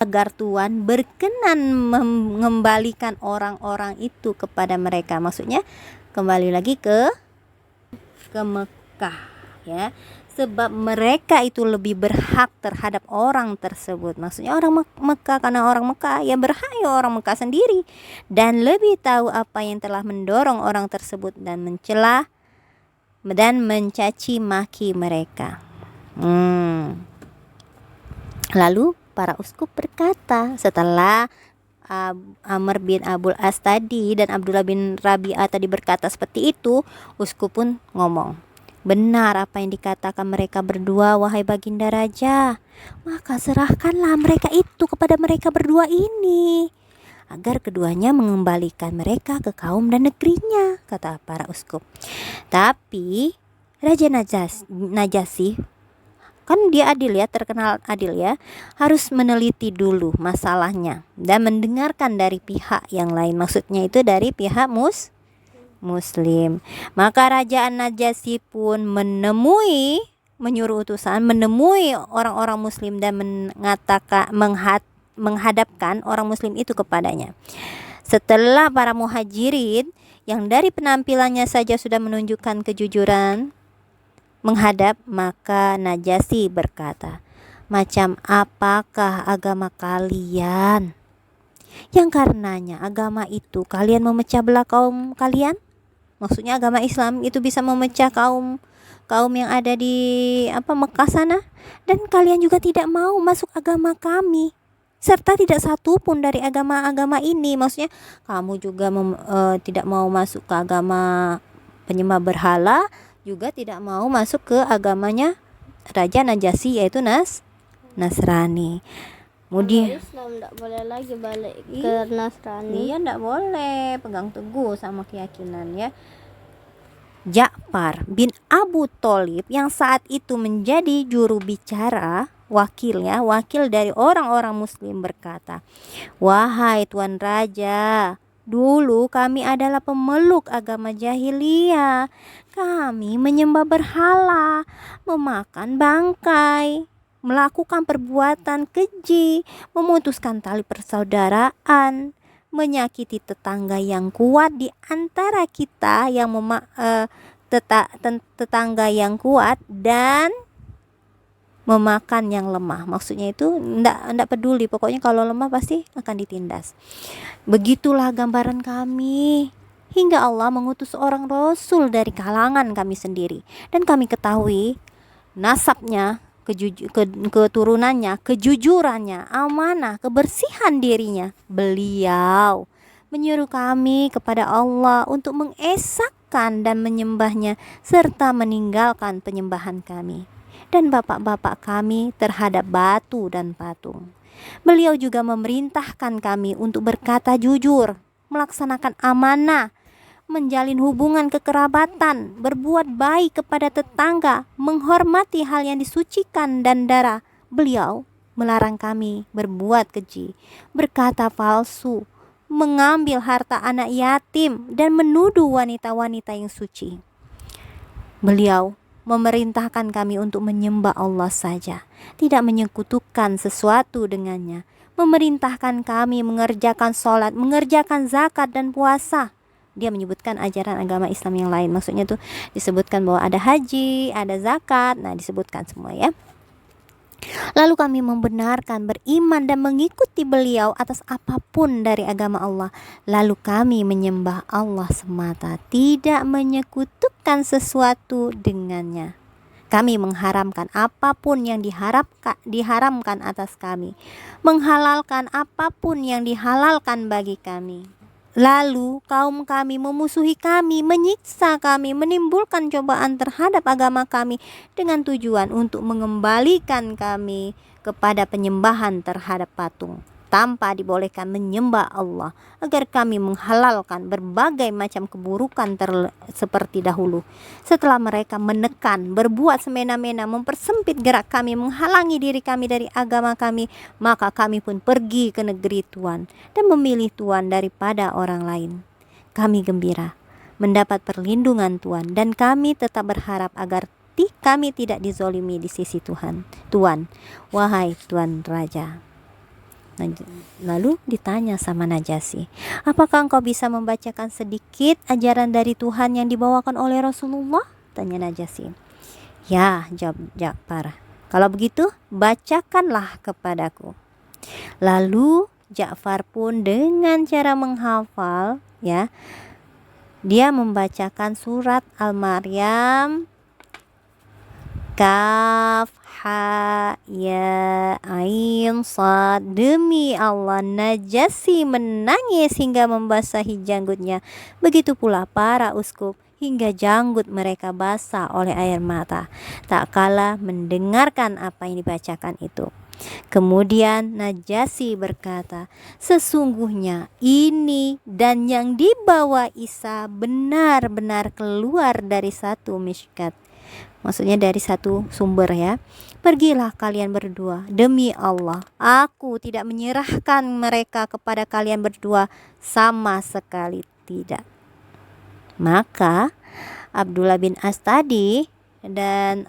agar Tuhan berkenan mengembalikan orang-orang itu kepada mereka. Maksudnya kembali lagi ke Mekah, ya. Sebab mereka itu lebih berhak terhadap orang tersebut. Maksudnya orang Mekah, karena orang Mekah ya berhak ya orang Mekah sendiri, dan lebih tahu apa yang telah mendorong orang tersebut dan mencela dan mencaci maki mereka. Lalu para uskup berkata, setelah Amr bin Abul As tadi dan Abdullah bin Rabi'ah tadi berkata seperti itu, uskup pun ngomong, benar apa yang dikatakan mereka berdua, wahai baginda raja. Maka serahkanlah mereka itu kepada mereka berdua ini, agar keduanya mengembalikan mereka ke kaum dan negerinya, kata para uskup. Tapi Raja Najasyi, kan dia adil ya, terkenal adil ya, harus meneliti dulu masalahnya dan mendengarkan dari pihak yang lain. Maksudnya itu dari pihak Muslim. Maka Raja Najasyi pun menyuruh utusan menemui orang-orang Muslim dan menghadapkan orang Muslim itu kepadanya. Setelah para muhajirin yang dari penampilannya saja sudah menunjukkan kejujuran menghadap, maka Najasyi berkata, macam apakah agama kalian, yang karenanya agama itu kalian memecah belah kaum kalian? Maksudnya agama Islam itu bisa memecah kaum yang ada di Mekah sana, dan kalian juga tidak mau masuk agama kami, serta tidak satu pun dari agama-agama ini. Maksudnya kamu juga tidak mau masuk ke agama penyembah berhala, juga tidak mau masuk ke agamanya Raja Najasyi, yaitu Nasrani. Kemudian Islam tidak boleh lagi balik ke Nasrani. Iya, tidak boleh, pegang teguh sama keyakinan ya. Ja'far bin Abu Thalib yang saat itu menjadi juru bicara, wakil dari orang-orang Muslim berkata, wahai Tuan Raja, dulu kami adalah pemeluk agama jahiliyah. Kami menyembah berhala, memakan bangkai, melakukan perbuatan keji, memutuskan tali persaudaraan, menyakiti tetangga yang kuat di antara kita, yang tetangga yang kuat, dan memakan yang lemah. Maksudnya itu enggak peduli, pokoknya kalau lemah pasti akan ditindas. Begitulah gambaran kami, hingga Allah mengutus seorang rasul dari kalangan kami sendiri, dan kami ketahui nasabnya, keturunannya, kejujurannya, amanah, kebersihan dirinya. Beliau menyuruh kami kepada Allah untuk mengesahkan dan menyembahnya, serta meninggalkan penyembahan kami dan bapak-bapak kami terhadap batu dan patung. Beliau juga memerintahkan kami untuk berkata jujur, melaksanakan amanah, menjalin hubungan kekerabatan, berbuat baik kepada tetangga, menghormati hal yang disucikan dan darah. Beliau melarang kami berbuat keji, berkata palsu, mengambil harta anak yatim, dan menuduh wanita-wanita yang suci. Beliau memerintahkan kami untuk menyembah Allah saja, tidak menyekutukan sesuatu dengannya. Memerintahkan kami mengerjakan sholat, mengerjakan zakat dan puasa. Dia menyebutkan ajaran agama Islam yang lain. Maksudnya tuh disebutkan bahwa ada haji, ada zakat, nah disebutkan semua ya. Lalu kami membenarkan, beriman dan mengikuti beliau atas apapun dari agama Allah. Lalu kami menyembah Allah semata, tidak menyekutukan sesuatu dengannya. Kami mengharamkan apapun yang diharamkan atas kami, menghalalkan apapun yang dihalalkan bagi kami. Lalu kaum kami memusuhi kami, menyiksa kami, menimbulkan cobaan terhadap agama kami dengan tujuan untuk mengembalikan kami kepada penyembahan terhadap patung, tanpa dibolehkan menyembah Allah, agar kami menghalalkan berbagai macam keburukan seperti dahulu. Setelah mereka menekan, berbuat semena-mena, mempersempit gerak kami, menghalangi diri kami dari agama kami, maka kami pun pergi ke negeri Tuhan dan memilih Tuhan daripada orang lain. Kami gembira mendapat perlindungan Tuhan, dan kami tetap berharap agar kami tidak dizolimi di sisi Tuhan. Wahai Tuan Raja. Lalu ditanya sama Najasyi, apakah engkau bisa membacakan sedikit ajaran dari Tuhan yang dibawakan oleh Rasulullah? Tanya Najasyi. Ya, jawab Ja'far. Kalau begitu, bacakanlah kepadaku. Lalu Ja'far pun dengan cara menghafal, ya, dia membacakan surat Al-Maryam, Kaf, Ha, Ya, Ain, Sad. Demi Allah, Najasyi menangis hingga membasahi janggutnya. Begitu pula para uskup, hingga janggut mereka basah oleh air mata, tak kala mendengarkan apa yang dibacakan itu. Kemudian Najasyi berkata, sesungguhnya ini dan yang dibawa Isa benar-benar keluar dari satu mishkat. Maksudnya dari satu sumber, ya. Pergilah kalian berdua. Demi Allah, aku tidak menyerahkan mereka kepada kalian berdua, sama sekali tidak. Maka Abdullah bin As tadi dan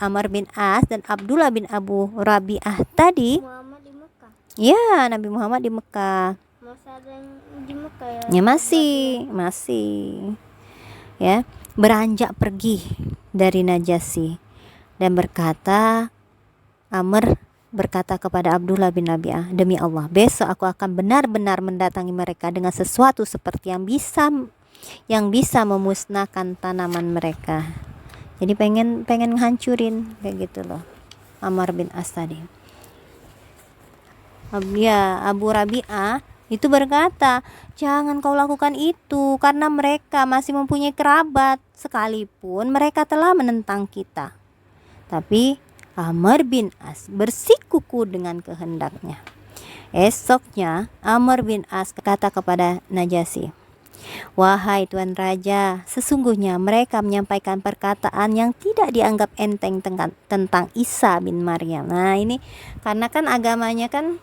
Amr bin As dan Abdullah bin Abu Rabi'ah tadi, Muhammad di Mekah. ya, Nabi Muhammad di Mekah. Masih ada yang di Mekah ya? Ya, masih, ya, beranjak pergi dari Najasyi dan berkata, Amr berkata kepada Abdullah bin Rabi'ah, demi Allah, besok aku akan benar-benar mendatangi mereka dengan sesuatu seperti yang bisa memusnahkan tanaman mereka. Jadi pengen hancurin kayak gitu loh, Amr bin As tadi. Abu Rabi'ah itu berkata, jangan kau lakukan itu karena mereka masih mempunyai kerabat sekalipun mereka telah menentang kita. Tapi Amr bin As bersikuku dengan kehendaknya. Esoknya Amr bin As kata kepada Najasyi, wahai Tuan Raja, sesungguhnya mereka menyampaikan perkataan yang tidak dianggap enteng tentang Isa bin Maryam. Nah, ini karena kan agamanya kan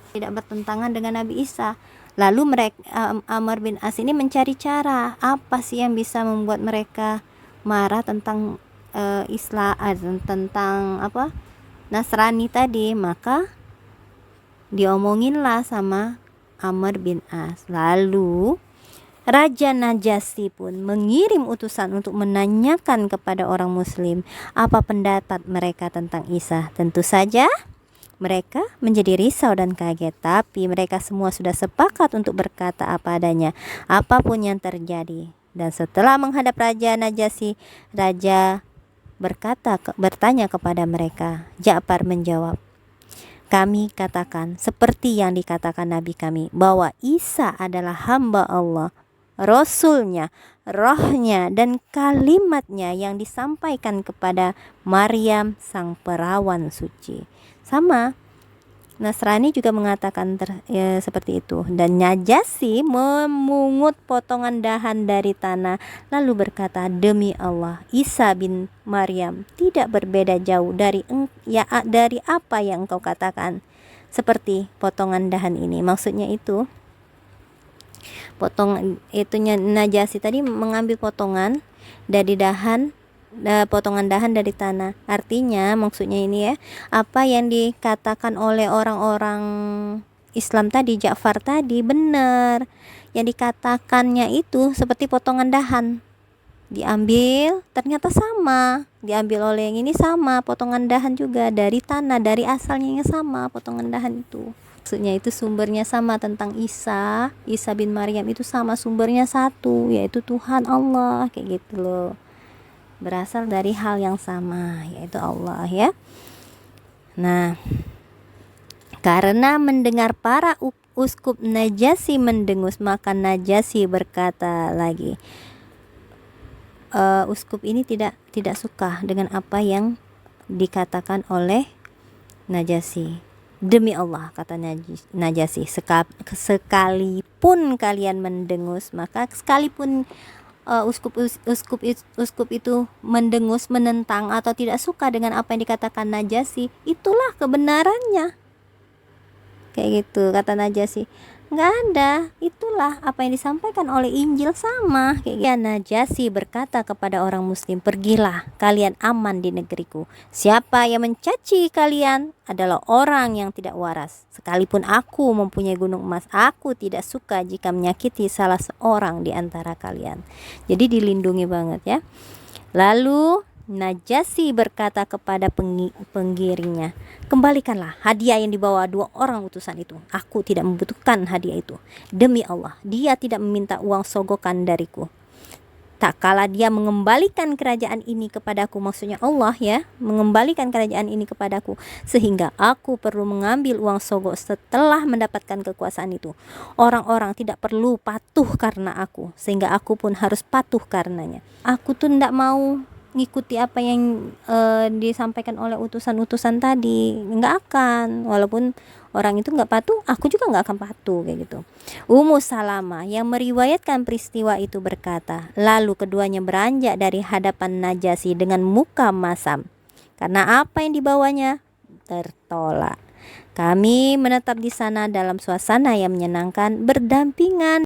tidak bertentangan dengan Nabi Isa. Lalu Amr bin As ini mencari cara apa sih yang bisa membuat mereka marah tentang Islam, tentang apa, Nasrani tadi. Maka diomonginlah sama Amr bin As. Lalu Raja Najasyi pun mengirim utusan untuk menanyakan kepada orang muslim apa pendapat mereka tentang Isa. Tentu saja mereka menjadi risau dan kaget, tapi mereka semua sudah sepakat untuk berkata apa adanya, apapun yang terjadi. Dan setelah menghadap Raja Najasyi, Raja bertanya kepada mereka. Ja'far menjawab, kami katakan seperti yang dikatakan Nabi kami, bahwa Isa adalah hamba Allah, Rasulnya, rohnya, dan kalimatnya yang disampaikan kepada Maryam sang perawan suci. Sama, Nasrani juga mengatakan seperti itu. Dan Najasyi memungut potongan dahan dari tanah, lalu berkata, demi Allah, Isa bin Maryam tidak berbeda jauh dari apa yang engkau katakan. Seperti potongan dahan ini. Maksudnya itu, Najasyi tadi mengambil potongan dari potongan dahan dari tanah. Artinya maksudnya ini, ya, apa yang dikatakan oleh orang-orang Islam tadi, Ja'far tadi, benar. Yang dikatakannya itu seperti potongan dahan diambil, ternyata sama. Diambil oleh yang ini sama, potongan dahan juga dari tanah, dari asalnya yang sama potongan dahan itu. Maksudnya itu sumbernya sama tentang Isa bin Maryam, itu sama, sumbernya satu, yaitu Tuhan Allah, kayak gitu loh. Berasal dari hal yang sama, yaitu Allah, ya. Nah, karena mendengar para uskup Najasyi mendengus, maka Najasyi berkata lagi, uskup ini tidak suka dengan apa yang dikatakan oleh Najasyi. Demi Allah, kata Najasyi, sekalipun kalian mendengus, maka sekalipun uskup itu mendengus, menentang atau tidak suka dengan apa yang dikatakan Najasyi, itulah kebenarannya. Kayak gitu kata Najasyi. nggak ada. Itulah apa yang disampaikan oleh Injil, sama kayak gitu. Najasyi berkata kepada orang muslim, pergilah, kalian aman di negeriku. Siapa yang mencaci kalian adalah orang yang tidak waras. Sekalipun aku mempunyai gunung emas, aku tidak suka jika menyakiti salah seorang di antara kalian. Jadi dilindungi banget ya. Lalu Najasyi berkata kepada penggiringnya, kembalikanlah hadiah yang dibawa 2 orang utusan itu. Aku tidak membutuhkan hadiah itu. Demi Allah, dia tidak meminta uang sogokan dariku. Tak kala dia mengembalikan kerajaan ini kepadaku, maksudnya Allah ya, mengembalikan kerajaan ini kepadaku, sehingga aku perlu mengambil uang sogok setelah mendapatkan kekuasaan itu. Orang-orang tidak perlu patuh karena aku, sehingga aku pun harus patuh karenanya. Aku tuh tidak mau ngikuti apa yang disampaikan oleh utusan-utusan tadi, nggak akan. Walaupun orang itu nggak patuh, aku juga nggak akan patuh kayak gitu. Ummu Salamah yang meriwayatkan peristiwa itu berkata, lalu keduanya beranjak dari hadapan Najasyi dengan muka masam, karena apa yang dibawanya tertolak. Kami menetap di sana dalam suasana yang menyenangkan, berdampingan